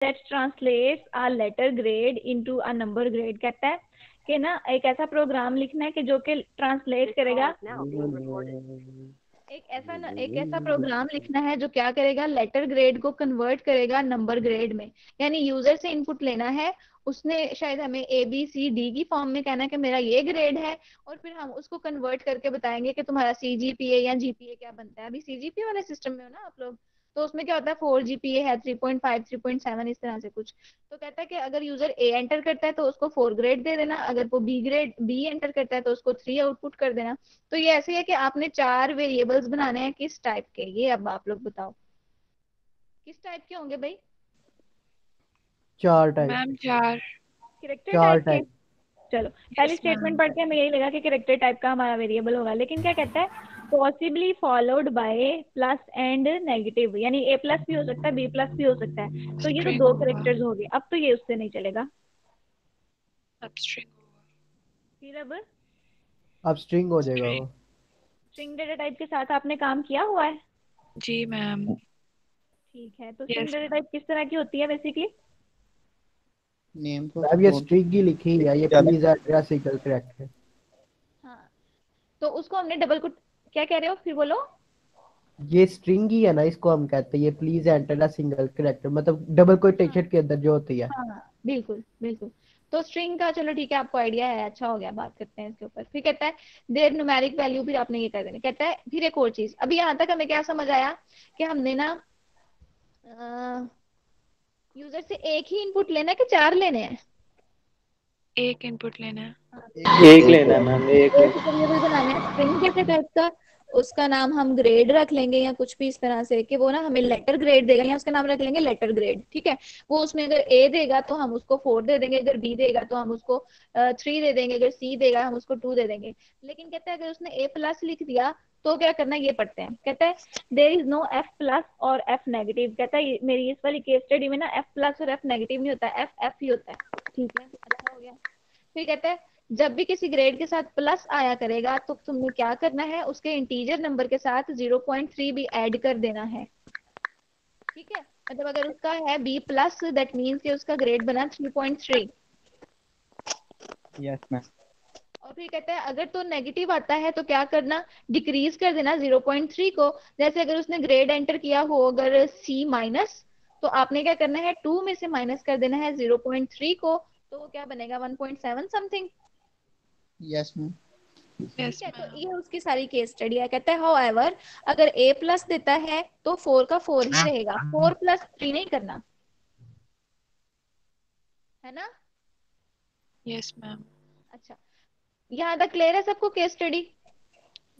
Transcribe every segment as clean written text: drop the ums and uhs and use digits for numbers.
that translates a letter grade into a number grade। कहता है कि ना एक ऐसा प्रोग्राम लिखना है कि जो कि ट्रांसलेट करेगा, एक ऐसा प्रोग्राम लिखना है जो क्या करेगा, लेटर ग्रेड को कन्वर्ट करेगा नंबर ग्रेड में। यानी यूजर से इनपुट लेना है, उसने शायद हमें ए बी सी डी की फॉर्म में कहना है कि मेरा ये ग्रेड है, और फिर हम उसको कन्वर्ट करके बताएंगे कि तुम्हारा सीजीपीए या जीपीए क्या बनता है। अभी सीजीपीए वाले सिस्टम में हो ना आप लोग, तो उसमें क्या होता है 4 जीपीए है, 3.5, 3.7, इस तरह से कुछ। तो कहता है कि अगर यूजर ए एंटर करता है तो उसको 4 ग्रेड दे देना, अगर वो बी एंटर करता है तो उसको 3 आउटपुट कर देना। तो ये ऐसे है कि आपने 4 वेरिएबल्स बनाने हैं, किस टाइप के, ये अब आप लोग बताओ किस टाइप के होंगे भाई। 4 टाइप। मैम 4। कैरेक्टर चार टाइप के। टाइप चलो पहली यस स्टेटमेंट मैम। पढ़ के हमें यही लगा कि कैरेक्टर टाइप का हमारा वेरिएबल होगा, लेकिन क्या कहता है, possibly followed by plus and negative, यानी ए प्लस भी हो सकता है, बी प्लस भी हो सकता है। तो ये तो स्ट्रिंग दो होगा। कैरेक्टर्स हो गए, अब तो ये उससे नहीं चलेगा। अब स्ट्रिंग होगा। फिर अब अब स्ट्रिंग हो जाएगा स्ट्रिंग। वो। स्ट्रिंग डेटा टाइप के साथ आपने काम किया हुआ है। जी मैम। ठीक है, तो string yes data ma'am. Type किस तरह की होती है बेसिकली। नेम को अब ये स्ट्रिंग ही लिखी है, ये प्लीज एड्रेस सिंगल करेक्ट है। हाँ, तो उसको हमने डबल को, क्या कह रहे हो फिर बोलो। ये स्ट्रिंग ही है ना, इसको हम कहते हैं ये please enter a single character, मतलब डबल हाँ कोटेशन के अंदर जो होती है। हाँ बिल्कुल बिल्कुल। तो स्ट्रिंग का चलो ठीक है, आपको आइडिया है, अच्छा हो गया, बात करते हैं इसके ऊपर। फिर कहता है देर न्यूमेरिक वैल्यू, फिर आपने ये कर देना। कहता है फिर एक और चीज, अभी यहाँ तक हमें क्या समझ आया कि हमने ना यूजर से एक ही इनपुट लेना है कि 4 लेने हैं। एक इनपुट लेना है। हाँ, एक लेना है मैम, एक एक लेना वेरिएबल बनाना है स्ट्रिंग डेटा टाइप का, उसका नाम हम ग्रेड रख लेंगे या कुछ भी इस तरह से कि वो ना हमें लेटर ग्रेड देगा, या उसका नाम रख लेंगे लेटर ग्रेड। ठीक है, वो उसमें अगर ए देगा तो हम उसको 4 दे देंगे, अगर बी देगा तो हम उसको 3 दे देंगे, अगर सी देगा हम उसको 2 दे देंगे। लेकिन कहता है अगर उसने ए प्लस लिख दिया तो क्या करना है, ये पढ़ते हैं। कहता है there is no F plus और एफ नेगेटिव। कहता है मेरी इस वाली केस स्टडी में ना एफ प्लस और एफ नेगेटिव नहीं होता, एफ एफ ही होता है। ठीक है, अच्छा हो गया। फिर कहता है जब भी किसी ग्रेड के साथ प्लस आया करेगा तो तुमने क्या करना है, उसके इंटीजर नंबर के साथ 0.3 भी ऐड कर देना है। ठीक है, मतलब अगर उसका है बी प्लस, दैट मीन्स कि उसका ग्रेड बना 3.3। Yes ma'am. और फिर कहता है अगर तो नेगेटिव आता है तो क्या करना, डिक्रीज कर देना 0.3 को। जैसे अगर उसने ग्रेड एंटर किया हो अगर सी माइनस, तो आपने क्या करना है 2 में से माइनस कर देना है 0.3 को, तो वो क्या बनेगा 1.7 समथिंग। Yes ma'am. ठीक यस है, तो मैम। ये उसकी सारी केस स्टडी है। कहता है हाउएवर अगर ए प्लस देता है तो 4 का 4 ही रहेगा, 4 प्लस 3 नहीं करना, है ना। Yes ma'am. अच्छा, यहाँ तक क्लियर है सबको केस स्टडी।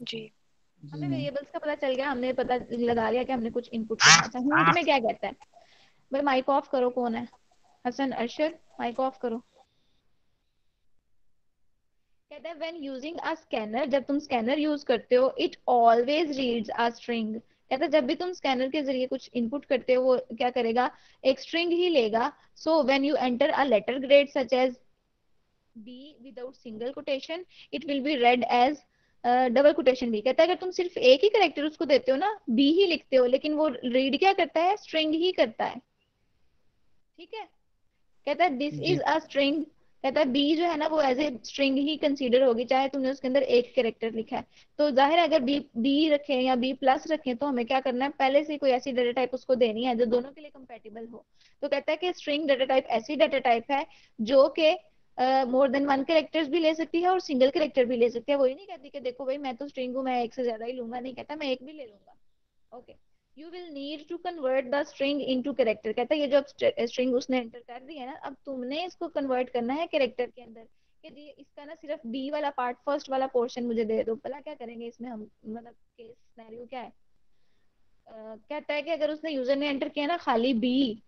जी। जी हमें मैम। वेरिएबल्स का पता चल गया, हमने पता लगा लिया कि हमने कुछ इनपुट करना है। अच्छा, हिंट में क्या कहता है, भाई माइक ऑफ करो, कौन है, हसन अरशद, माइक ऑफ करो। कहता है व्हेन यूजिंग अ स्कैनर, जब तुम स्कैनर यूज करते हो, it always reads a string. कहता है जब भी तुम स्कैनर के जरिए कुछ इनपुट करते हो वो क्या करेगा, एक स्ट्रिंग ही लेगा। So when you enter a letter grade such as B without single quotation, it will be read as double quotation B. कहता है अगर तुम सिर्फ एक ही करेक्टर उसको देते हो ना, बी ही लिखते हो, लेकिन वो रीड क्या करता है, स्ट्रिंग ही करता है। ठीक है, कहता है this G. Is a string. कहता है बी जो है ना वो एज ए स्ट्रिंग ही कंसीडर होगी, चाहे तुमने उसके अंदर एक कैरेक्टर लिखा है। तो जाहिर है अगर बी बी रखें या बी प्लस रखें तो हमें क्या करना है, पहले से कोई ऐसी डाटा टाइप उसको देनी है जो दोनों के लिए कंपेटेबल हो। तो कहता है कि स्ट्रिंग डाटा टाइप ऐसी डाटा टाइप है जो कि मोर देन वन कैरेक्टर्स भी ले सकती है और सिंगल कैरेक्टर भी ले सकती है। वही नहीं कहती कि देखो भाई मैं तो स्ट्रिंग हूँ, मैं एक से ज्यादा ही लूंगा, नहीं, कहता मैं एक भी ले लूंगा। Okay, you will need to convert the string into character. कहता है ये जो स्ट्रिंग उसने एंटर कर दी है ना, अब तुमने इसको कन्वर्ट करना है कैरेक्टर के अंदर। कि जी इसका ना सिर्फ बी वाला पार्ट, फर्स्ट वाला पोर्शन मुझे दे दो। भला क्या करेंगे इसमें हम, मतलब केस सिनेरियो क्या है। कहता है कि अगर उसने यूजर ने एंटर किया ना खाली बी,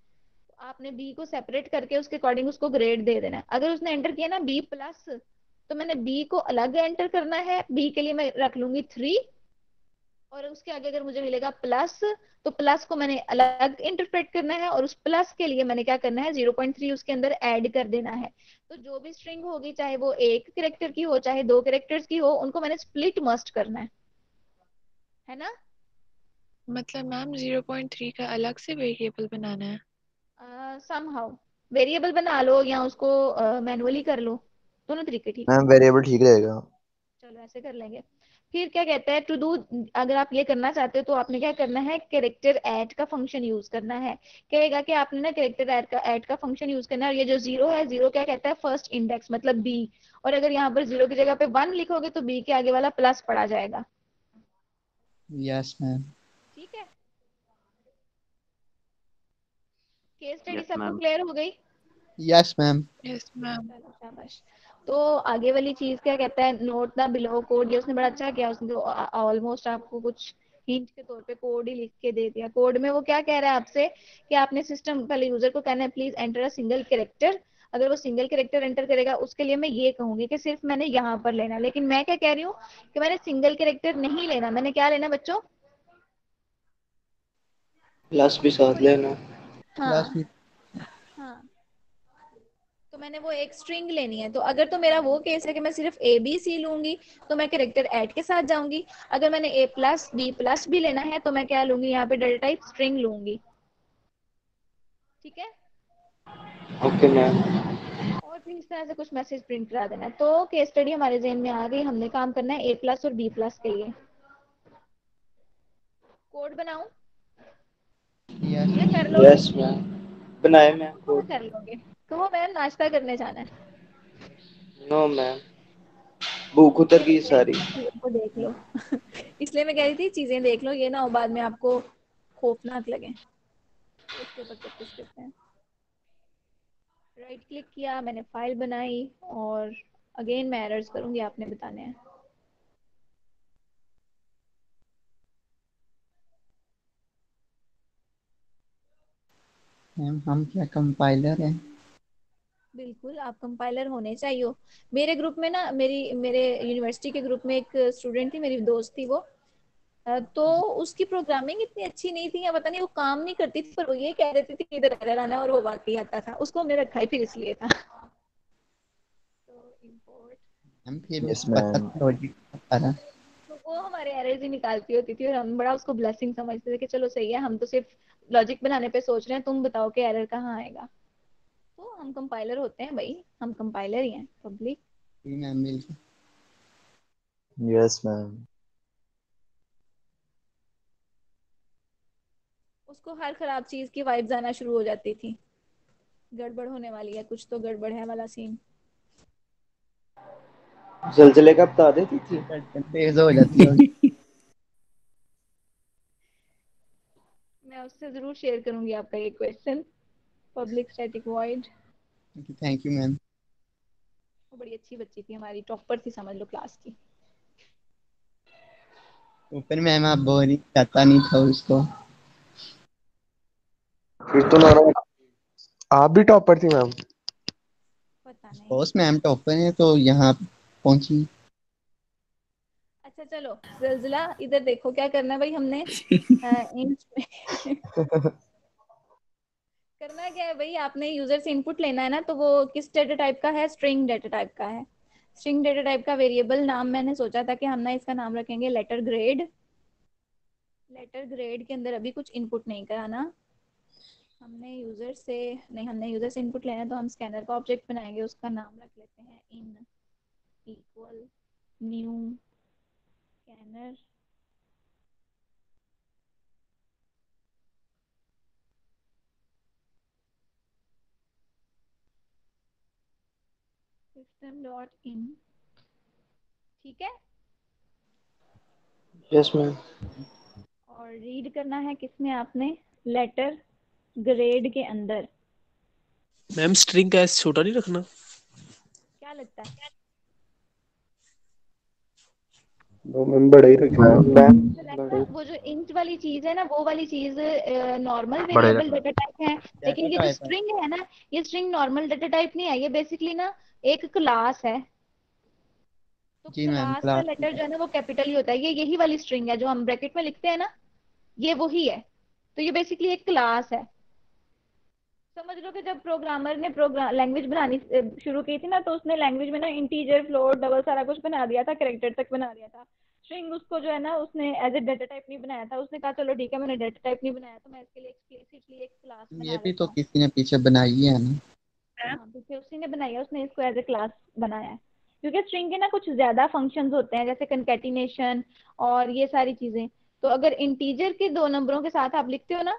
तो आपने बी को सेपरेट करके उसके अकॉर्डिंग उसको ग्रेड दे देना है। अगर उसने एंटर किया ना बी प्लस, तो मैंने बी को अलग एंटर करना है, बी के लिए मैं रख लूंगी 3, और उसके आगे अगर मुझे मिलेगा प्लस, तो प्लस को मैंने अलग इंटरप्रेट करना है, और उस प्लस के लिए मैंने क्या करना है 0.3 उसके अंदर ऐड कर देना है। तो जो भी स्ट्रिंग होगी, चाहे वो एक कैरेक्टर की हो चाहे दो कैरेक्टर्स की हो, उनको मैंने स्प्लिट मस्ट करना है ना। मतलब मैम 0.3 का अलग से वेरिएबल बनाना है। समहाउ वेरिएबल बना लो या उसको मैनुअली कर लो, दोनों तरीके ठीक है। मैम वेरिएबल ठीक रहेगा। चलो ऐसे कर लेंगे। फिर क्या कहता है टू डू, अगर आप ये करना चाहते हो तो आपने क्या करना है, कैरेक्टर ऐड का फंक्शन यूज करना है। कहेगा कि आपने ना कैरेक्टर ऐड का फंक्शन यूज करना है, और ये जो जीरो है, जीरो क्या कहता है, फर्स्ट इंडेक्स मतलब बी। और अगर यहाँ पर जीरो की जगह पे वन लिखोगे तो बी के आगे वाला प्लस पड़ा जाएगा। Yes ma'am. ठीक है, केस स्टडी यस सबको मैम। क्लियर हो गई? Yes ma'am. Yes ma'am. चलो शाबाश। तो आगे वाली चीज क्या कहता है, नोट द बिलो कोड, ये उसने बड़ा अच्छा किया, उसने ऑलमोस्ट आपको कुछ हिंट के तौर पे कोड ही लिख के दे दिया। कोड में वो क्या कह रहा है आपसे कि आपने सिस्टम पहले यूजर को कहना है please enter a single character. अगर वो सिंगल कैरेक्टर एंटर करेगा उसके लिए मैं ये कहूंगी कि सिर्फ मैंने यहाँ पर लेना, लेकिन मैं क्या कह रही हूँ कि मैंने सिंगल कैरेक्टर नहीं लेना, मैंने क्या लेना बच्चों? प्लस भी साथ थोड़ी, लेना। प्लस हाँ हाँ, तो मैंने वो एक स्ट्रिंग लेनी है। तो अगर तो मेरा वो केस है कि मैं सिर्फ ए बी सी लूंगी तो मैं कैरेक्टर ऐड के साथ जाऊंगी। अगर मैंने ए प्लस बी प्लस भी लेना है तो मैं क्या लूंगी, यहाँ पे डाटा टाइप स्ट्रिंग लूंगी। ठीक है, ओके मैम। और फिर इस तरह से कुछ मैसेज प्रिंट करा देना है। तो केस स्टडी हमारे जेहन में आ गई, हमने काम करना है ए प्लस और बी प्लस के लिए। कोड बनाऊं या कर यस। लोगे? Yes ma'am. बनाए मैम कहाँ कोड। कर लोगे? कहो मैम नाश्ता करने जाना है। नो मैम, भूख उतर इसलिए मैं गई कह रही सारी। थी चीजों को देख लो इसलिए मैं कह रही थी चीजें देख लो, ये ना हो बाद में आपको खौफनाक लगे। तो इसके ऊपर प्रैक्टिस करते हैं। राइट क्लिक किया, मैंने फाइल बनाई, और अगेन मैं एरर्स करूंगी, आपने बताने हैं। मैम हम क्या कंपाइलर हैं? बिल्कुल आप कंपाइलर होने चाहिए हो। मेरे ग्रुप में ना, मेरे यूनिवर्सिटी के ग्रुप में एक स्टूडेंट थी, मेरी दोस्त थी वो, तो उसकी प्रोग्रामिंग इतनी अच्छी नहीं थी, या पता नहीं वो काम नहीं करती थी, पर वो ये कह देती थी कि इधर एरर आना है, और वो वाकई आता था। उसको हमने रखा ही फिर इसलिए था। तो import, मैम फिर यस उसको पता मैम। था लॉजिक पता था। तो वो हमारे एरर्स ही निकालती होती थी, और हम बड़ा उसको ब्लेसिंग समझते थे कि चलो सही है, हम तो सिर्फ लॉजिक बनाने पे सोच रहे हैं, तुम बताओ कि एरर कहाँ आएगा। तो हम कंपाइलर होते हैं भाई, हम कंपाइलर ही हैं पब्लिक। जी मैम बिल्कुल। Yes ma'am. उसको हर खराब चीज की वाइब्स आना शुरू हो जाती थी, गड़बड़ होने वाली है, कुछ तो गड़बड़ है वाला सीन। जलजले का बता देती थी। तेज हो जाती होगी। मैं उससे जरूर शेयर करूंगी आपका ये question, public static void. Thank you ma'am. वो बड़ी अच्छी बच्ची थी, हमारी टॉपर थी समझ लो क्लास की। ऊपर मैम आप बोरिंग करता नहीं था उसको। फिर तो मैडम आप भी टॉपर थी मैम। पता नहीं। बॉस मैम टॉपर है तो यहाँ पहुंची। अच्छा चलो जिलजिला, इधर देखो क्या करना है भाई हमने। इंच में करना क्या है भाई, आपने यूजर से इनपुट लेना है ना, तो वो किस डेटा टाइप का है, स्ट्रिंग डेटा टाइप का है। स्ट्रिंग डेटा टाइप का वेरिएबल नाम मैंने सोचा था कि हम ना इसका नाम रखेंगे लेटर ग्रेड। लेटर ग्रेड के अंदर अभी कुछ इनपुट नहीं कराना, हमने यूजर से, नहीं हमने यूजर से इनपुट लेना है, तो हम स्कैनर का ऑब्जेक्ट बनाएंगे, उसका नाम रख लेते हैं in equal new scanner. System dot in. ठीक है, यस मैम। और रीड करना है किसमें आपने, लेटर ग्रेड के अंदर। मैम स्ट्रिंग का एस छोटा नहीं रखना। क्या लगता है? वो मैम बड़ा ही रखना है। मैम सेलेक्ट, बड़े। वो जो इंच वाली चीज है ना, वो वाली चीज नॉर्मल बड़ा ही वेरिएबल रखना। डेटा टाइप है। डेटा लेकिन ये जो टाइप है। स्ट्रिंग है ना, ये स्ट्रिंग नॉर्मल डेटा टाइप नहीं है, ये बेसिकली ना एक क्लास है। तो जी मैम क्लास का क्लास। लेटर जो है ना वो कैपिटल ही होता है, ये यही वाली स्ट्रिंग है जो हम ब्रैकेट में लिखते हैं ना, ये वही है। तो ये बेसिकली एक क्लास है। समझ लो कि जब प्रोग्रामर ने प्रोग्राम लैंग्वेज बनानी शुरू की थी ना, तो उसने लैंग्वेज में ना इंटीजर फ्लोट डबल सारा कुछ बना दिया था, कैरेक्टर तक बना दिया था। स्ट्रिंग उसको जो है ना उसने एज ए डाटा टाइप नहीं बनाया था, उसने कहा चलो ठीक है मैंने डाटा टाइप नहीं बनाया तो मैं इसके लिए एक्सप्लिसिटली एक क्लास ये बना भी लेता तो हूँ। किसी ने पीछे बनाई है ना। हाँ पीछे उसी ने बनाई है, उसने इसको एज ए क्लास बनाया है। क्योंकि स्ट्रिंग के ना कुछ ज्यादा फंक्शंस होते हैं जैसे कंकैटिनेशन और ये सारी चीजें। तो अगर इंटीजर के दो नंबरों के साथ आप लिखते हो ना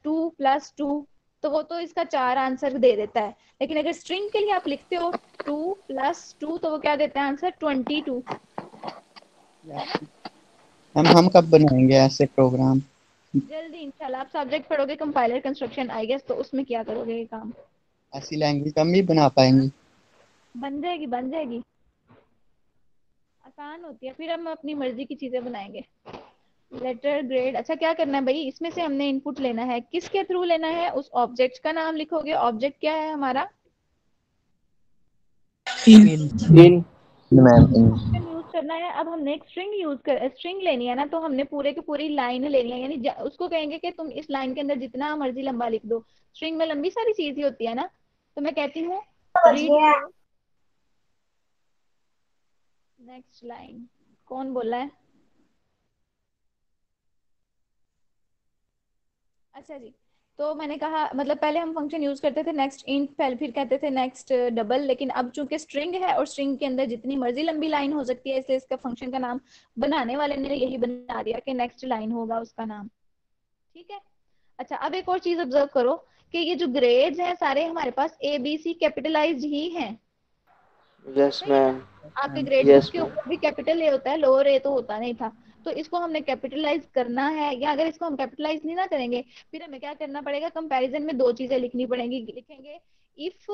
2+2, तो वो तो इसका 4 आंसर दे देता है। लेकिन अगर स्ट्रिंग के लिए आप लिखते हो 2+2 तो वो क्या देता है आंसर 22, है ना। हम कब बनाएंगे ऐसे प्रोग्राम? जल्दी इंशाल्लाह। आप सब्जेक्ट पढ़ोगे कंपाइलर कंस्ट्रक्शन आई गेस, तो उसमें क्या करोगे ये काम। ऐसी लैंग्वेज हम भी बना पाएंगे? बन जाएगी बन जाएगी, आसान होती है, फिर हम अपनी मर्जी की चीजें बनाएंगे। लेटर ग्रेड, अच्छा क्या करना है भाई, इसमें से हमने इनपुट लेना है, किसके थ्रू लेना है, उस ऑब्जेक्ट का नाम लिखोगे। ऑब्जेक्ट क्या है हमारा, इन इन मैम इन फंक्शन यूज करना है। अब हमने एक स्ट्रिंग लेनी है ना, तो हमने पूरे की पूरी लाइन लेनी है, यानी उसको कहेंगे कि तुम इस लाइन के अंदर जितना मर्जी लंबा लिख दो। स्ट्रिंग में लंबी सारी चीज ही होती है ना, तो मैं कहती हूँ रीड नेक्स्ट लाइन। कौन बोला है, अच्छा जी। तो मैंने कहा मतलब पहले हम फंक्शन यूज करते थे नेक्स्ट इंट, पहले फिर कहते थे नेक्स्ट डबल, लेकिन अब चूंकि स्ट्रिंग है और स्ट्रिंग के अंदर जितनी मर्जी लंबी लाइन हो सकती है, इसलिए इसका फंक्शन का नाम बनाने वाले ने यही बना दिया कि नेक्स्ट लाइन होगा उसका नाम। ठीक है। अच्छा अब एक और चीज ऑब्जर्व करो कि ये जो ग्रेड्स हैं सारे हमारे पास ABC कैपिटलाइज्ड ही हैं। यस सही है ना। मैम। आपके ग्रेड बुक यस के मैम। ऊपर भी कैपिटल ए होता है, लोअर ए तो होता नहीं था। तो इसको हमने कैपिटलाइज करना है, या अगर इसको हम कैपिटलाइज नहीं ना करेंगे फिर हमें क्या करना पड़ेगा, कंपैरिजन में दो चीजें लिखनी पड़ेंगी। लिखेंगे if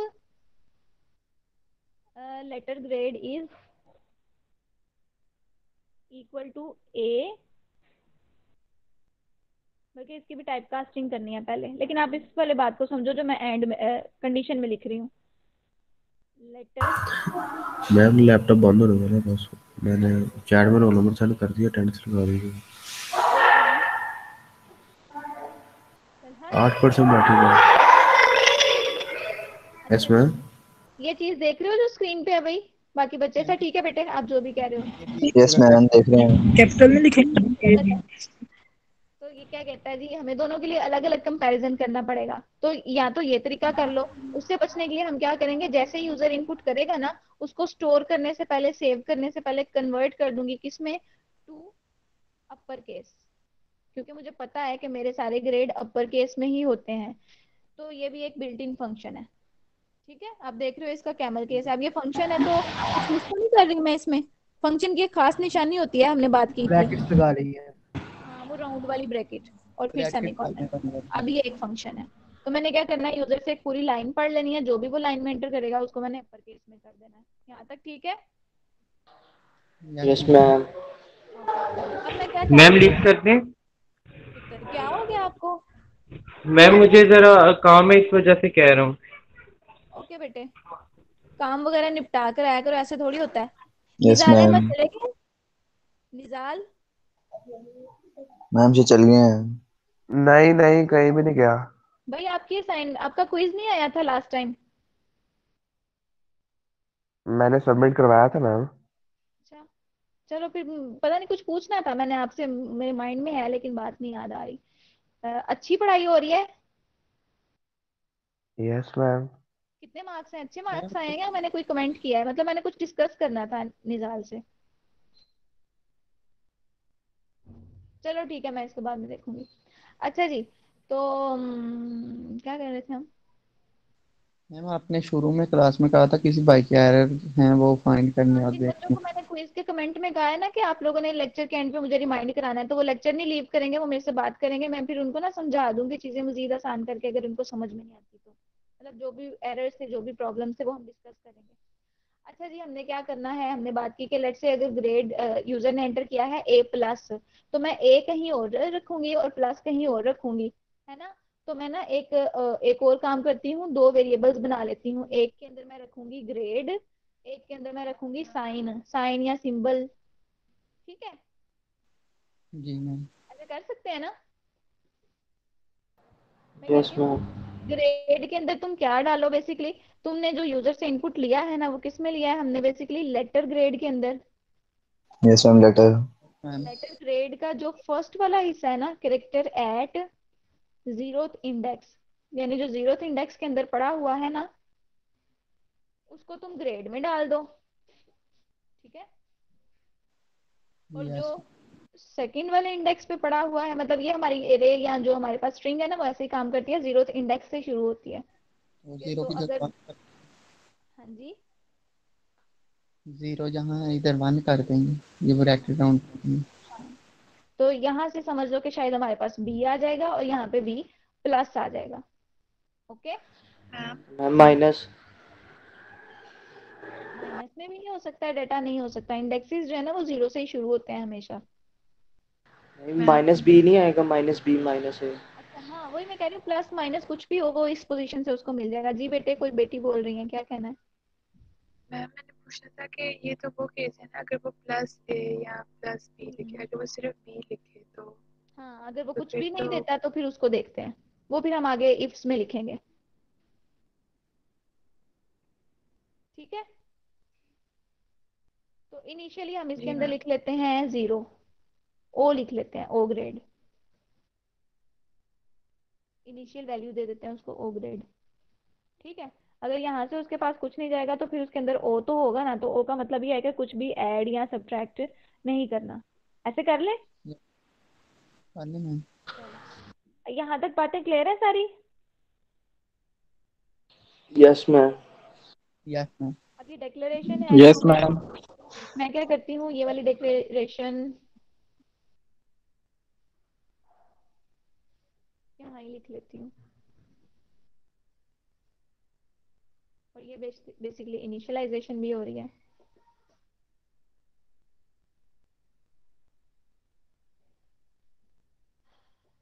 letter grade is equal to A, बल्कि इसकी भी टाइप कास्टिंग करनी है पहले, लेकिन आप इस वाले बात को समझो जो मैं एंड में कंडीशन में लिख रही हूँ। लेटर मैम लैपटॉप बंद होने वाला है बस। मैंने चैट में रोल नंबर सेंड कर दिया, अटेंडेंस लगा दी। एक लाइन 8% बैठी है। यस अच्छा मैम। ये चीज देख रहे हो जो स्क्रीन पे है भाई, बाकी बच्चे सब ठीक है बेटे, आप जो भी कह रहे हो। यस मैम देख रहे हैं। कैपिटल में लिखेंगे। तो ये क्या कहता है जी, हमें दोनों के लिए अलग अलग कंपैरिजन करना पड़ेगा। तो या तो ये तरीका कर लो, उससे बचने के लिए हम क्या करेंगे, जैसे यूजर इनपुट करेगा ना उसको स्टोर करने से पहले, सेव करने से पहले कन्वर्ट कर दूंगी किसमें, टू अपर केस, क्योंकि मुझे पता है कि मेरे सारे ग्रेड अपर केस में ही होते हैं। तो ये भी एक बिल्ट इन फंक्शन है। ठीक है। आप देख रहे हो इसका कैमल केस है। अब ये फंक्शन है तो कुछ मिस तो नहीं कर रही मैं इसमें, फंक्शन की एक खास निशानी होती है, हमने बात की थी। ब्रैकेट्स लगा रही है। हाँ वो राउंड वाली ब्रैकेट और फिर ब्रैकेट सेमीकोलन। अब ये एक फंक्शन है, तो मैंने क्या करना है, यूजर से एक पूरी लाइन पढ़ लेनी है, जो भी वो लाइन में एंटर करेगा उसको मैंने अपर केस में कर देना है। यहाँ तक ठीक है। Yes ma'am. ओके। अब मैं क्या मैम चाहती हूँ, लिख सकते हैं? पुत्र क्या हो गया आपको। मैम मुझे जरा काम है, इस वजह से कह रहा हूँ। ओके बेटे, काम वगैरह निपटा कर आया करो, ऐसे थोड़ी होता है। Yes Nizal Ahmad ma'am. चले गए, निजाल। मैम जी चल गए हैं। नहीं नहीं कहीं भी नहीं गया। भाई आपकी साइन, आपका क्विज नहीं आया था लास्ट टाइम। मैंने सबमिट करवाया था मैम। अच्छा चलो फिर, पता नहीं कुछ पूछना था मैंने आपसे, मेरे माइंड में है लेकिन बात नहीं याद आ रही। अच्छी पढ़ाई हो रही है। Yes ma'am. कितने मार्क्स हैं, अच्छे मार्क्स आए हैं, या मैंने कोई कमेंट किया है, मतलब मैंने कुछ डिस्कस करना था निजाल से। चलो ठीक है मैं इसके बाद में देखूंगी। अच्छा जी। तो क्या कह रहे थे हम। मैम आपने शुरू में क्लास में कहा था किसी बाइक के एरर हैं वो फाइंड करने हाँ और जिन बच्चों देखने। को मैंने क्विज के कमेंट में कहा है ना कि आप लोगों ने लेक्चर के एंड पे मुझे रिमाइंड कराना है, तो वो लेक्चर नहीं लीव करेंगे, वो मेरे से बात करेंगे, मैं फिर उनको ना समझा दूंगी चीजें मजीद आसान करके, अगर उनको समझ में नहीं आती तो, मतलब जो भी एरर्स थे जो भी प्रॉब्लम थे वो हम डिस्कस करेंगे। अच्छा जी, हमने क्या करना है, हमने बात की कि लेट से अगर ग्रेड यूजर ने एंटर किया है A+, तो मैं A कहीं और रखूंगी और प्लस कहीं और रखूंगी, है ना। तो मैं ना एक और काम करती हूँ, दो वेरिएबल्स बना लेती हूँ। एक के अंदर मैं रखूंगी ग्रेड, एक के अंदर मैं रखूंगी साइन, साइन या सिंबल। ठीक है, जी मैम। ऐसे कर सकते हैं ना। मैं यस कहती हूँ मैम। ग्रेड के अंदर तुम क्या डालो, बेसिकली तुमने जो यूजर से इनपुट लिया है ना वो किस में लिया है, हमने बेसिकली लेटर ग्रेड के अंदर। Yes ma'am letter. Ma'am letter grade का जो फर्स्ट वाला हिस्सा है ना, कैरेक्टर एट जीरोथ इंडेक्स, यानी जो जीरोथ इंडेक्स के अंदर पड़ा हुआ है ना, उसको तुम ग्रेड में डाल दो। ठीक है। और जो यस सेकंड वाले इंडेक्स पे पड़ा हुआ है, मतलब ये हमारी एरे या जो हमारे पास स्ट्रिंग है ना, वो ऐसे ही काम करती है, जीरोथ इंडेक्स से शुरू होती है। वो ठीक है, जीरो तो की अगर, जगह हाँ जी, जीरो जहाँ इधर 1 कर देंगे, ये ब्रैकेट राउंड कर देंगे। हाँ, तो यहाँ से समझ लो कि शायद हमारे पास बी आ जाएगा और यहाँ पे बी प्लस आ जाएगा। Okay. Ma'am ma'am minus. Minus में भी नहीं हो सकता है, डाटा नहीं हो सकता, इंडेक्सेस जो है ना वो जीरो से ही शुरू होते हैं हमेशा। नहीं, मैम माइनस बी नहीं आएगा, माइनस बी माइनस है। अच्छा हाँ, वही मैं कह रही हूँ, प्लस माइनस कुछ भी हो वो इस पोजीशन से उसको मिल जाएगा। जी बेटे, कोई बेटी बोल रही है, क्या कहना है? मैम मैंने पूछना था कि ये तो वो केस है ना, अगर वो प्लस ए या प्लस बी लिखे, हम्म। अगर वो सिर्फ बी लिखे हाँ, अगर वो तो कुछ फिर भी नहीं तो देता तो फिर उसको देखते हैं, वो फिर हम आगे इफ्स में लिखेंगे। ठीक है। तो इनिशियली हम इसके जी अंदर मैम। लिख लेते हैं जीरो, ओ लिख लेते हैं, ओ ग्रेड। इनिशियल वैल्यू दे देते हैं उसको ओ ग्रेड। ठीक है। अगर यहाँ से उसके पास कुछ नहीं जाएगा तो फिर उसके अंदर ओ तो होगा ना, तो ओ का मतलब ये है कि कुछ भी ऐड या सब्ट्रैक्ट नहीं करना। ऐसे कर ले। कर ले मैम। चलो, यहाँ तक बातें क्लियर है सारी? Yes ma'am. Yes ma'am. अब ये डिक्लेरेशन है यस तो मैम। मैं क्या करती हूँ, ये वाली डिक्लेरेशन यहाँ ही लिख लेती हूँ। और ये बेसिकली इनिशियलाइजेशन भी हो रही है।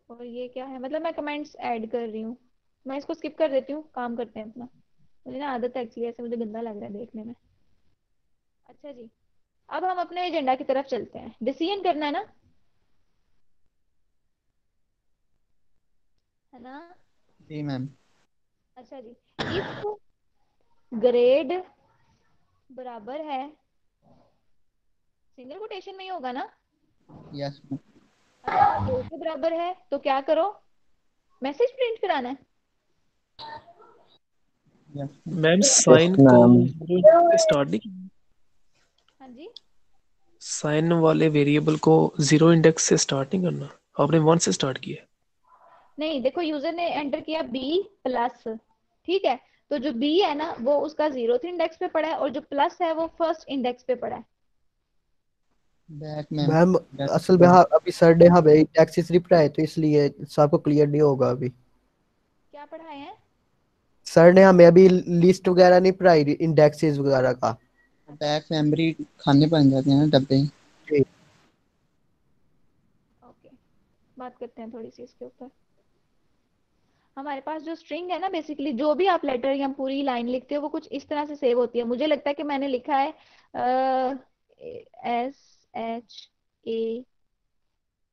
और ये क्या है, मतलब मैं कमेंट्स ऐड कर रही हूँ। मैं इसको स्किप कर देती हूँ, काम करते हैं अपना। मुझे ना आदत है एक्चुअली, ऐसे मुझे गंदा लग रहा है देखने में। अच्छा जी, अब हम अपने एजेंडा की तरफ चलते हैं। डिसीजन करना है ना, है ना? जी मैम। अच्छा जी, इफ ग्रेड बराबर है, सिंगल कोटेशन में ही होगा ना? Yes ma'am. अगर वो ए के बराबर है तो क्या करो, मैसेज प्रिंट कराना है। यस मैम यस साइन को मैम। जीरो से स्टार्ट नहीं किया, हाँ जी, साइन वाले वेरिएबल को जीरो इंडेक्स से स्टार्ट नहीं करना, आपने वन से स्टार्ट किया। नहीं देखो, यूजर ने एंटर किया बी प्लस, ठीक है, तो जो बी है ना वो उसका जीरोथ इंडेक्स पे पड़ा है और जो प्लस है वो फर्स्ट इंडेक्स पे पड़ा है। Back ma'am. मैम असल में हाँ, अभी सर ने हमें टैक्सी पढ़ाए तो इसलिए सबको क्लियर नहीं होगा अभी। क्या पढ़ाए हैं? सर ने हमें अभी लिस्ट वगैरह नहीं पढ़ाई इंडेक्सेस वगैरह का। बैक मेमोरी खाने बन जाते हैं ना डब्बे। जी। ओके, बात करते हैं थोड़ी सी इसके ऊपर। हमारे पास जो स्ट्रिंग है ना, बेसिकली जो भी आप लेटर या पूरी लाइन लिखते हो वो कुछ इस तरह से सेव होती है। मुझे लगता है कि मैंने लिखा है SHA।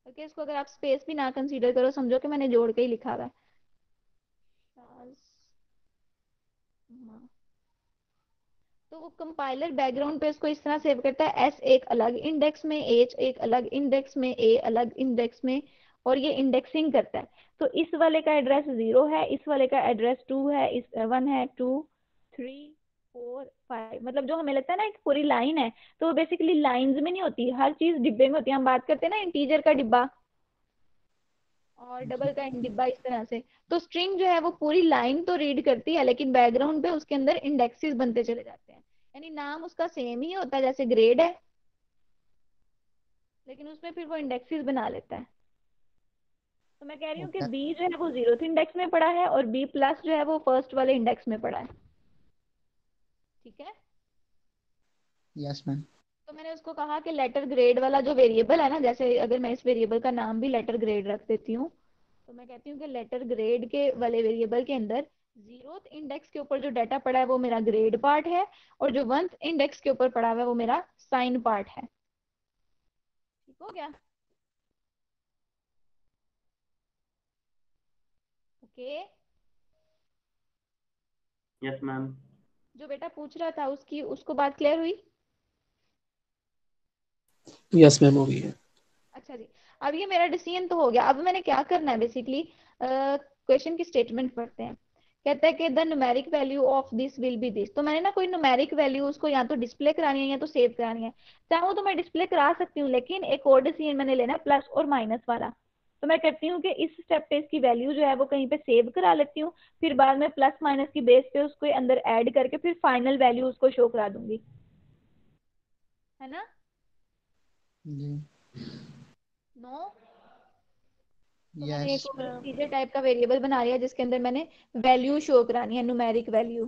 ओके, इसको अगर आप स्पेस भी ना कंसीडर करो, समझो कि मैंने जोड़ के ही लिखा हुआ है। तो वो कंपाइलर बैकग्राउंड पे इसको इस तरह सेव करता है, एस एक अलग इंडेक्स में, एच एक अलग इंडेक्स में, ए अलग इंडेक्स में, और ये इंडेक्सिंग करता है। तो इस वाले का एड्रेस 0 है, इस वाले का एड्रेस 2 है, इस 1 है, 2 3 4 5, मतलब जो हमें लगता है ना एक पूरी लाइन है, तो वो बेसिकली लाइंस में नहीं होती, हर चीज डिब्बे में होती है। हम बात करते हैं ना इंटीजर का डिब्बा और डबल का डिब्बा, इस तरह से। तो स्ट्रिंग जो है वो पूरी लाइन तो रीड करती है, लेकिन बैकग्राउंड पे उसके अंदर इंडेक्सेस बनते चले जाते हैं। यानी नाम उसका सेम ही होता है, जैसे ग्रेड है, लेकिन उसमें फिर वो इंडेक्सेस बना लेता है। तो मैं कह रही हूँ कि ओके। बी जो है वो जीरोथ इंडेक्स में पड़ा है और बी प्लस जो है वो फर्स्ट वाले इंडेक्स में पड़ा है। ठीक है। Yes ma'am. तो मैंने उसको कहा कि लेटर ग्रेड वाला जो वेरिएबल है ना, जैसे अगर मैं इस वेरिएबल का नाम भी लेटर ग्रेड रख देती हूँ, तो मैं कहती हूँ कि लेटर ग्रेड के वाले वेरिएबल के अंदर जीरोथ इंडेक्स के ऊपर जो डाटा पड़ा है वो मेरा ग्रेड पार्ट है, और जो वंथ इंडेक्स के ऊपर पड़ा हुआ है वो मेरा साइन पार्ट है। ठीक हो गया? ओके। Yes ma'am. जो बेटा पूछ रहा था उसकी उसको बात क्लियर हुई? यस मैम हो गई है। अच्छा जी, अब ये मेरा डिसीजन तो हो गया। अब मैंने क्या करना है बेसिकली, क्वेश्चन की स्टेटमेंट पढ़ते हैं। कहता है कि the numeric value of this will be this. तो मैंने ना कोई न्यूमेरिक वैल्यू उसको या तो डिस्प्ले करानी है या तो सेव करानी है। चाहूँ तो मैं डिस्प्ले करा सकती हूँ, लेकिन एक और डिसीजन मैंने लेना है प्लस और माइनस वाला। तो मैं करती हूँ कि इस स्टेप पे इसकी वैल्यू जो है वो कहीं पे सेव करा लेती हूँ, फिर बाद में प्लस माइनस की बेस पे उसको अंदर ऐड करके फिर फाइनल वैल्यू उसको शो करा दूंगी, है ना? जी। नो। तो मैंने यस एक और इंटीजर टाइप का वेरिएबल बना लिया जिसके अंदर मैंने वैल्यू शो करानी है, न्यूमेरिक वैल्यू।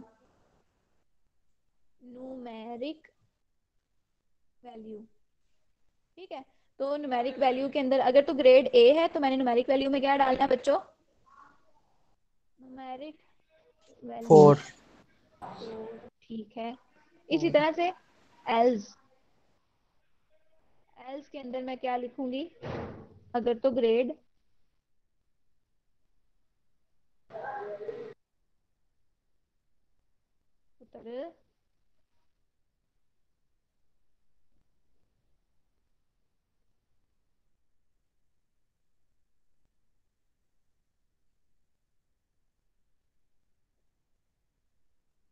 न्यूमेरिक वैल्यू, ठीक है। तो न्यूमेरिक वैल्यू के अंदर अगर तो ग्रेड ए है तो मैंने न्यूमेरिक वैल्यू में क्या डालना है बच्चों? Numeric value 4। 4, ठीक है। इसी तरह से एल्स, एल्स के अंदर मैं क्या लिखूंगी? अगर तो ग्रेड उत्तर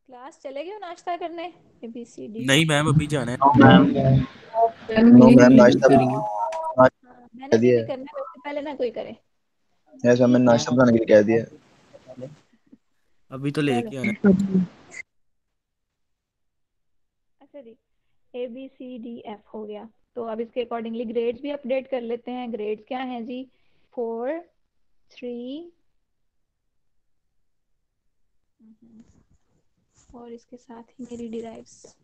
क्लास चले गए हो नाश्ता करने? A B C D. नहीं मैम अभी जाना है। नो मैम नाश्ता करेंगे। हाँ, कह मैंने भी दिया अभी करना है, वैसे पहले ना कोई करे। यस मैम मैंने नाश्ता बनाने के लिए कह दिया। अभी तो चलो लेके आना है। अच्छा जी, A B C D F हो गया। तो अब इसके अकॉर्डिंगली ग्रेड्स भी अपडेट कर लेते हैं। ग्रेड्स क्या हैं जी? 4, 3 और इसके साथ ही मेरी डिराइव्स।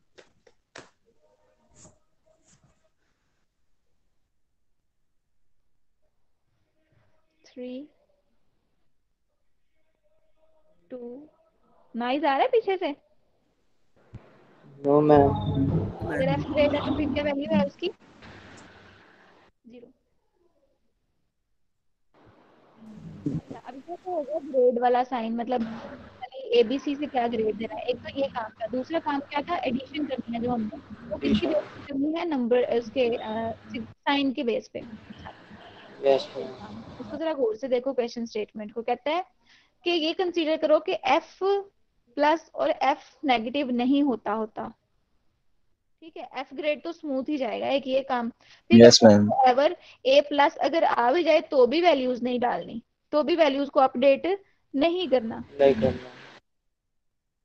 थ्री 2 नाइस आ रहा है पीछे से। No ma'am. अगर एफ ग्रेड है तो फिर क्या वैल्यू है उसकी? 0। अच्छा, अब ये तो हो गया ग्रेड वाला साइन, मतलब एबीसी से क्या ग्रेड देना है। एक तो ये काम था, दूसरा काम क्या था? एडिशन करनी है जो हमने, वो किसकी बेस पे करनी है? नंबर उसके साइन के बेस पे। Yes ma'am. इसको जरा गौर से देखो, क्वेश्चन स्टेटमेंट को। कहता है कि ये कंसीडर करो कि एफ प्लस और एफ नेगेटिव नहीं होता, ठीक है। एफ ग्रेड तो स्मूथ ही जाएगा, एक ये काम। फिर यस कहता मैम है एवर ए प्लस अगर आ भी जाए तो भी वैल्यूज नहीं डालनी, तो भी वैल्यूज को अपडेट नहीं करना, नहीं करना।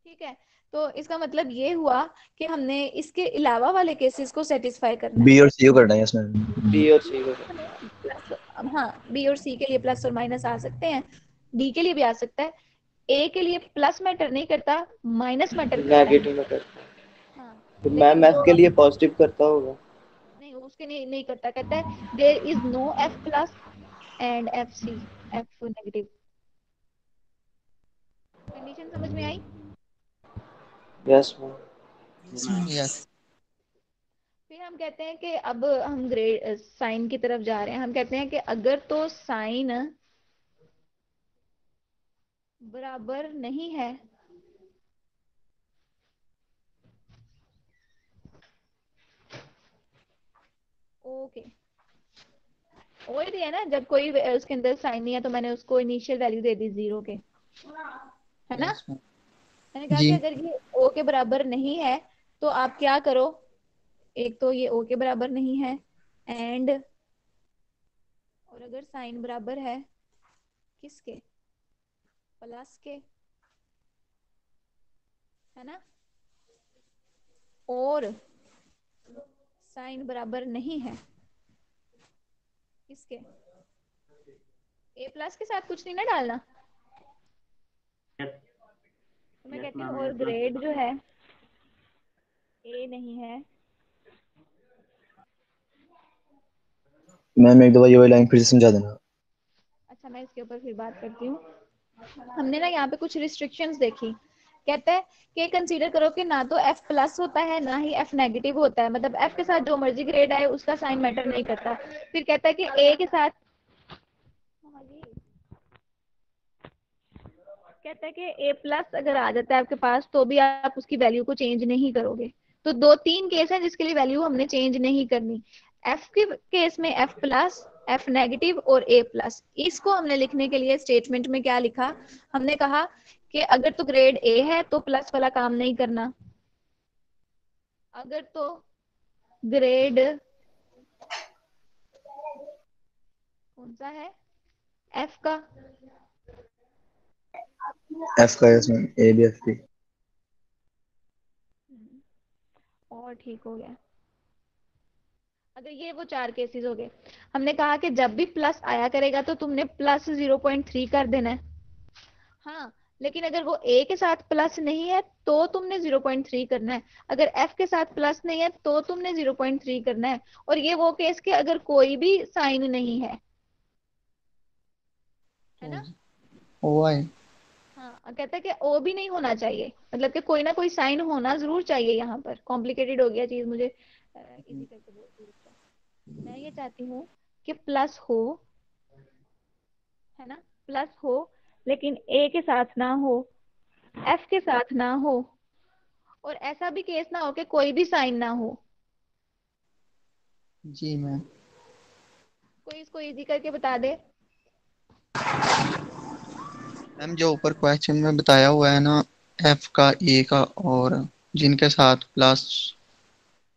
ठीक है। तो इसका मतलब ये हुआ कि हमने इसके अलावा वाले केसेस को सेटिस्फाई करना है। बी और सी को करना है यस मैम। बी और सी को करना। प्लस, हाँ, बी और सी के लिए प्लस और माइनस आ सकते हैं, डी के लिए भी आ सकता है। ए के लिए प्लस मैटर नहीं करता, माइनस मैटर करता है। नेगेटिव में करता है। हाँ, तो लेकिन मैम एफ जो के लिए पॉजिटिव करता होगा। नहीं, उसके नहीं करता। कहता है there is no F plus and F C, F negative. Condition समझ में आई? Yes ma'am. यस फिर हम कहते हैं कि अब हम ग्रेड साइन की तरफ जा रहे हैं। हम कहते हैं कि अगर तो साइन बराबर नहीं है ओके, वो ही दिया ना, जब कोई उसके अंदर साइन नहीं है तो मैंने उसको इनिशियल वैल्यू दे दी 0 के, है ना? Yes ma'am. मैंने कहा जी कि अगर ये ओ के बराबर नहीं है तो आप क्या करो, एक तो ये ओ के बराबर नहीं है एंड, और अगर साइन बराबर है किसके? प्लस के, है ना? और साइन बराबर नहीं है किसके? ए प्लस के साथ कुछ नहीं ना डालना। तो मैं कहती हूँ और ग्रेड जो है ए नहीं है। मैम एक दफा ये वाली लाइन फिर से समझा देना। अच्छा, मैं इसके ऊपर फिर बात करती हूँ। हमने ना यहाँ पे कुछ रिस्ट्रिक्शंस देखी। कहता है कि कंसीडर करो कि ना तो एफ प्लस होता है ना ही एफ नेगेटिव होता है, मतलब एफ के साथ जो मर्जी ग्रेड आए उसका साइन मैटर नहीं करता। फिर कहता है कि ए के साथ, कहता है कि ए प्लस अगर आ जाता है आपके पास तो भी आप उसकी वैल्यू को चेंज नहीं करोगे। तो 2-3 केस हैं जिसके लिए वैल्यू हमने चेंज नहीं करनी। एफ के केस में एफ प्लस, एफ नेगेटिव और ए प्लस। इसको हमने लिखने के लिए स्टेटमेंट में क्या लिखा, हमने कहा कि अगर तो ग्रेड ए है तो प्लस वाला काम नहीं करना, अगर तो ग्रेड कौन सा है एफ का, एफ का है इसमें, ए बी एफ बी। और ठीक हो गया। अगर ये वो 4 केसेस हो गए, हमने कहा कि जब भी प्लस आया करेगा तो तुमने प्लस 0.3 कर देना है। हाँ, लेकिन अगर वो ए के साथ प्लस नहीं है तो तुमने 0.3 करना है, अगर एफ के साथ प्लस नहीं है तो तुमने 0.3 करना है। और ये वो केस के अगर कोई भी साइन नहीं है ना। ओ आई। हाँ, कहता है कि ओ भी नहीं होना चाहिए, मतलब कि कोई ना कोई साइन होना जरूर चाहिए। यहाँ पर कॉम्प्लिकेटेड हो गया चीज, मुझे इजी करके बोल। मैं ये चाहती हूँ कि प्लस हो, है ना, प्लस हो, लेकिन ए के साथ ना हो, एफ के साथ ना हो, और ऐसा भी केस ना हो कि कोई भी साइन ना हो। जी मैम। कोई इसको इजी करके बता दे। मैम जो ऊपर क्वेश्चन में बताया हुआ है ना, एफ का, ए का, और जिनके साथ प्लस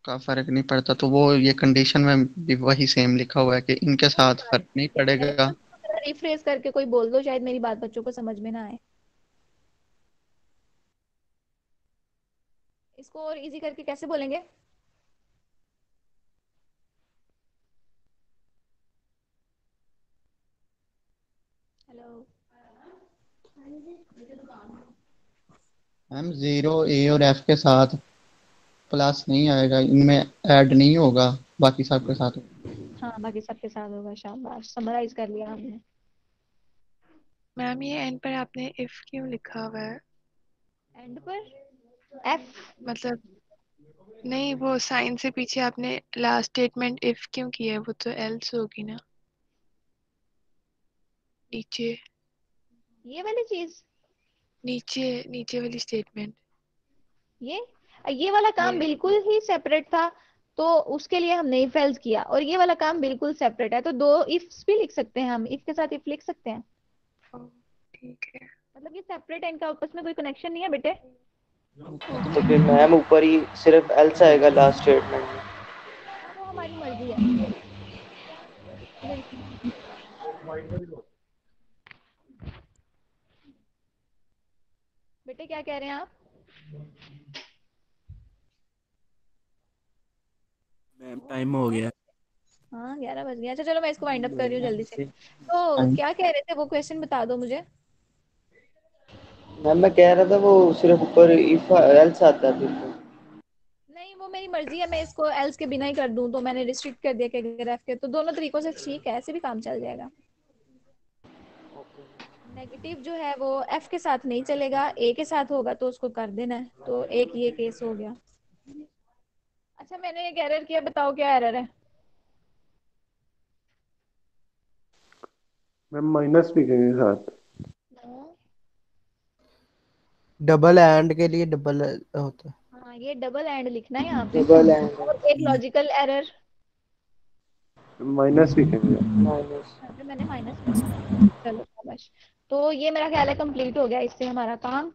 का फर्क नहीं पड़ता, तो वो ये कंडीशन में भी वही सेम लिखा हुआ है कि इनके वही साथ बात फर्क नहीं है, मैंने पड़ेगा। रिफ्रेश करके कोई बोल दो, शायद मेरी बात बच्चों को समझ में ना आए। इसको और इजी करके कैसे बोलेंगे? हेलो मैम जीरो ए और एफ के साथ प्लस नहीं आएगा, इनमें ऐड नहीं होगा, बाकी सब के साथ। हाँ, बाकी सबके साथ होगा। शाबाश, समराइज कर लिया हमने। मैम ये एंड पर आपने इफ क्यों लिखा हुआ है? एंड पर एफ मतलब नहीं, वो साइन से पीछे आपने लास्ट स्टेटमेंट इफ क्यों किया है? वो तो एल्स होगी ना नीचे, ये वाली चीज, नीचे नीचे वाली स्टेटमेंट। ये वाला काम ये बिल्कुल ही सेपरेट था, तो उसके लिए हमने इफ एल्स किया। और ये वाला काम बिल्कुल सेपरेट है, तो दो इफ्स भी लिख सकते हैं हम, इफ के साथ इफ लिख सकते हैं। ठीक है, मतलब ये सेपरेट है, इनका आपस में कोई कनेक्शन नहीं है बेटे। तो फिर मैम ऊपर ही सिर्फ एल्स आएगा लास्ट स्टेटमेंट में। हाँ, वो हमारी मर्जी है। बेटे क्या कह रहे हैं आप? मैम टाइम हो गया। हाँ, 11 बज गया। अच्छा चलो, मैं इसको वाइंड अप कर रही हूँ जल्दी से। तो क्या कह रहे थे, वो क्वेश्चन बता दो मुझे। मैम मैं कह रहा था वो सिर्फ ऊपर इफ एल्स आता है फिर तो। नहीं, वो मेरी मर्जी है, मैं इसको एल्स के बिना ही कर दूं, तो मैंने रिस्ट्रिक्ट कर दिया कि अगर एफ के, तो दोनों तरीकों से ठीक है, ऐसे भी काम चल जाएगा। नेगेटिव जो है वो एफ के साथ नहीं चलेगा, ए के साथ होगा तो उसको कर देना है। तो एक ये केस हो गया। अच्छा, मैंने एक एरर किया, बताओ क्या एरर है? मैम माइनस भी के साथ। डबल एंड के लिए डबल होता है। हाँ, ये डबल एंड लिखना है यहाँ पे। डबल एंड और एक लॉजिकल एरर, माइनस भी के माइनस। यहाँ पे मैंने माइनस कर दिया। चलो शाबाश। तो ये मेरा ख्याल है कंप्लीट हो गया इससे हमारा काम।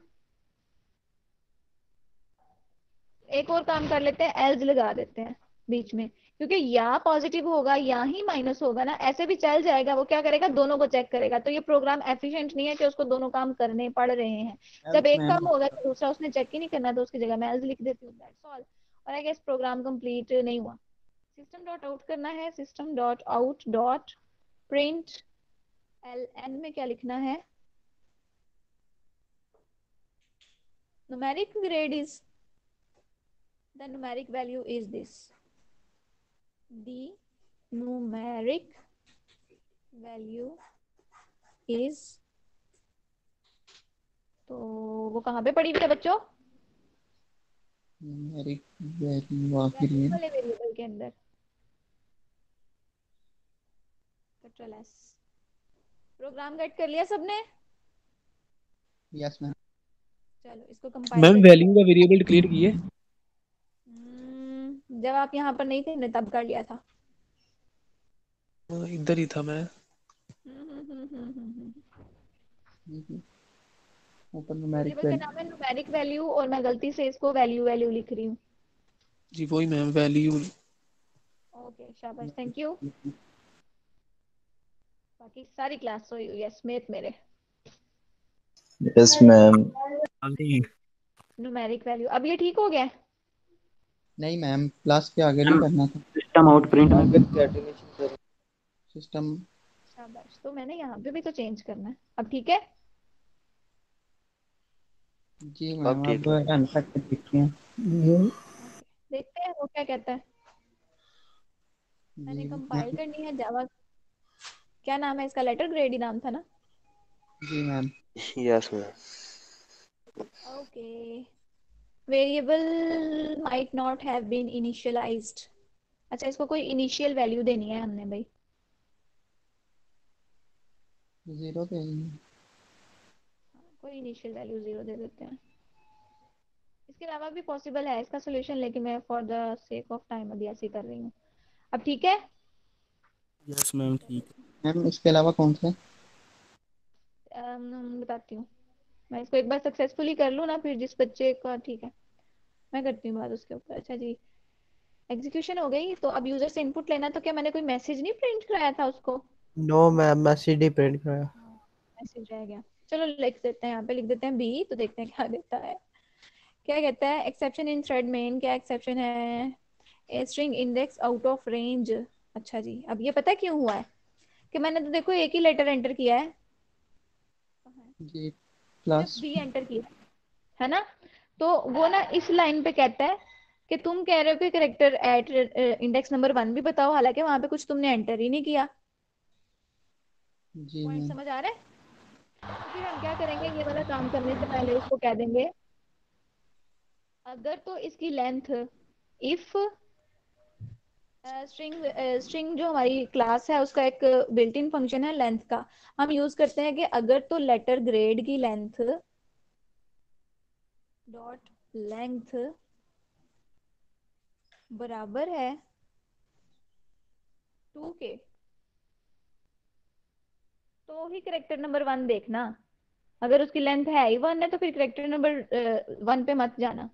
एक और काम कर लेते हैं, एल्स लगा देते हैं बीच में, क्योंकि या पॉजिटिव होगा या ही माइनस होगा ना, ऐसे भी चल जाएगा। वो क्या करेगा, दोनों को चेक करेगा। तो ये प्रोग्राम एफिशिएंट नहीं है कि उसको दोनों काम करने पड़ रहे हैं। जब एक काम होगा तो दूसरा उसने चेक ही नहीं करना, तो उसकी जगह मैं एल्स लिख देती हूँ, दैट्स ऑल। और आई गेस प्रोग्राम कंप्लीट नहीं हुआ। सिस्टम डॉट आउट करना है, system dot out dot print L N में क्या लिखना है, numeric grade is, the numeric value is this, the numeric value is, तो वो कहाँ पे पड़ी हुई है बच्चों? न्यूमेरिक वैल्यू आखिरी वैल्यू में। वाले वेरिएबल के अंदर कंट्रोल एस। प्रोग्राम कट कर लिया सबने? Yes ma'am. चलो इसको कंपाइल मैम करके, वैल्यू का वेरिएबल डिक्लेयर किए। जब आप यहाँ पर नहीं थे ना तब कर लिया था। इधर ही था मैं। ऊपर न्यूमेरिक वेरिएबल का नाम है न्यूमेरिक वैल्यू और मैं गलती से इसको वैल्यू वैल्यू लिख रही हूँ। जी वही मैम, वैल्यू। ओके शाबाश, थैंक यू। बाकी सारी क्लास सोई हुई है स्मिथ मेरे। Yes ma'am. न्यूमेरिक वैल्यू अब ये ठीक हो गया है? नहीं मैम, क्लास के आगे नहीं करना था। सिस्टम आउट प्रिंट में सिस्टम। शाबाश, तो मैंने यहाँ पे भी तो चेंज करना है। अब ठीक है? जी अब मैम, ठीक अब है। अनफेक्टेड दिखती हैं। देखते हैं वो क्या कहता है। मैंने जी कंपाइल मैम। करनी है जावा। क्या नाम है इसका? लेटर ग्रेड ही नाम था ना? जी ma'am. Yes ma'am. Okay. Variable might not have been initialized. अच्छा, इसको कोई इनिशियल वैल्यू देनी है हमने भाई। 0 पे ही। कोई इनिशियल वैल्यू 0 दे देते हैं। इसके अलावा भी पॉसिबल है इसका सोल्यूशन, लेकिन मैं for the sake of time अभी ऐसे ही कर रही हूँ। अब ठीक है? यस मैम ठीक है। मैम इसके अलावा कौन से? बताती हूँ। मैं इसको एक बार सक्सेसफुली कर लूँ ना, फिर जिस बच्चे का ठीक है मैं करती हूँ बात उसके ऊपर। अच्छा जी, एग्जीक्यूशन हो गई। तो अब यूजर से इनपुट लेना, तो क्या मैंने कोई मैसेज नहीं प्रिंट कराया था उसको? नो मैम, मैसेज नहीं प्रिंट कराया। मैसेज रह गया। चलो लिख देते हैं, यहाँ पे लिख देते हैं बी, तो देखते हैं क्या देता है। क्या कहता है? Exception in thread main. क्या एक्सेप्शन है? A string index out of range. अच्छा जी, अब ये पता क्यों हुआ है कि मैंने तो देखो एक ही लेटर एंटर किया है, जी सिर्फ प्लस। बी एंटर किया है ना? तो वो ना इस लाइन पे कहता है कि तुम कह रहे हो कि करेक्टर एट इंडेक्स नंबर 1 भी बताओ, हालांकि वहां पे कुछ तुमने एंटर ही नहीं किया। जी पॉइंट मैम। समझ आ रहा है? तो फिर हम क्या करेंगे, ये वाला काम करने से पहले इसको कह देंगे अगर तो इसकी लेंथ, इफ स्ट्रिंग जो हमारी क्लास है उसका एक बिल्ट इन फंक्शन है लेंथ का, हम यूज करते हैं कि अगर तो लेटर ग्रेड की लेंथ डॉट लेंथ बराबर है 2 के, तो ही करेक्टर नंबर 1 देखना। अगर उसकी लेंथ है ही 1 है तो फिर करेक्टर नंबर 1 पे मत जाना।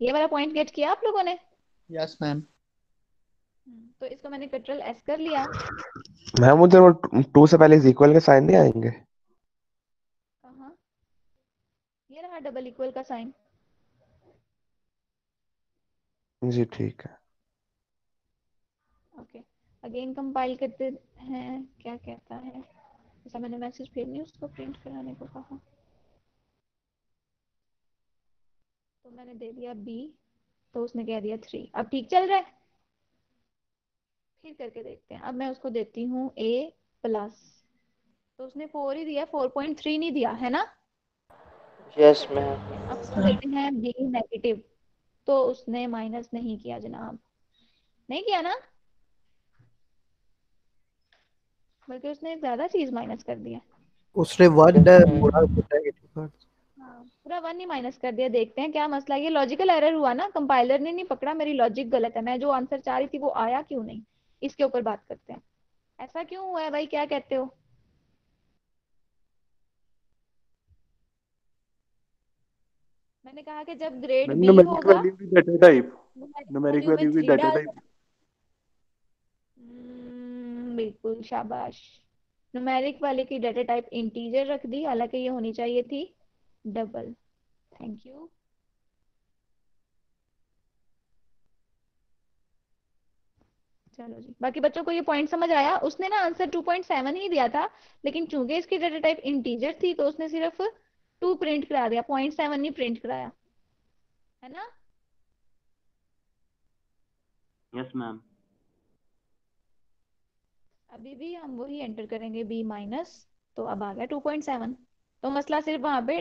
ये वाला पॉइंट गेट किया आप लोगों ने? Yes ma'am. तो इसको मैंने कंट्रोल एस कर लिया। मैम उधर वो 2 से पहले इक्वल के साइन नहीं आएंगे? कहाँ? ये रहा डबल इक्वल का साइन। जी ठीक है। ओके, अगेन कंपाइल करते हैं। क्या कहता है? ऐसा मैंने मैसेज फिर नहीं उसको प्रिंट कराने को कहा, तो मैंने दे दिया बी, तो उसने कह दिया 3। अब ठीक चल रहा है? फिर करके देखते हैं। अब मैं उसको देती हूँ ए प्लस, तो उसने 4 ही दिया, 4.3 नहीं दिया है ना? यस करके देखते हैं। अब उसको मैम। देते हैं बी नेगेटिव, तो उसने माइनस नहीं किया जनाब, नहीं किया ना, बल्कि उसने ज्यादा चीज माइनस कर दिया। उसने वन यस पूरा मैम। नेगेटिव कर हाँ, पूरा 1 ही माइनस कर दिया। देखते हैं क्या मसला। ये लॉजिकल एरर हुआ ना, कंपाइलर ने नहीं पकड़ा मेरी लॉजिक गलत है, मैं जो आंसर चाह रही थी वो आया क्यों नहीं, इसके ऊपर बात करते हैं। ऐसा क्यों हुआ है भाई, क्या कहते हो? मैंने कहा कि जब ग्रेड मैम बी न्यूमेरिक होगा वैल्यू की data type, numeric numeric value में वैल्यू की 3 डाटा डाल दो। टाइप। बिल्कुल शाबाश। न्यूमेरिक वाले की डाटा टाइप इंटीजर रख दी, हालांकि ये होनी चाहिए थी डबल। Thank you. चलो जी, बाकी बच्चों को ये पॉइंट समझ आया? उसने ना आंसर 2.7 ही दिया था, लेकिन चूंकि इसकी डाटा टाइप इंटीजर थी तो उसने सिर्फ 2 प्रिंट करा दिया, 0.7 नहीं प्रिंट कराया, है ना? Yes ma'am. अभी भी हम वही एंटर करेंगे बी माइनस, तो अब आ गया 2.7। तो मसला सिर्फ वहां पे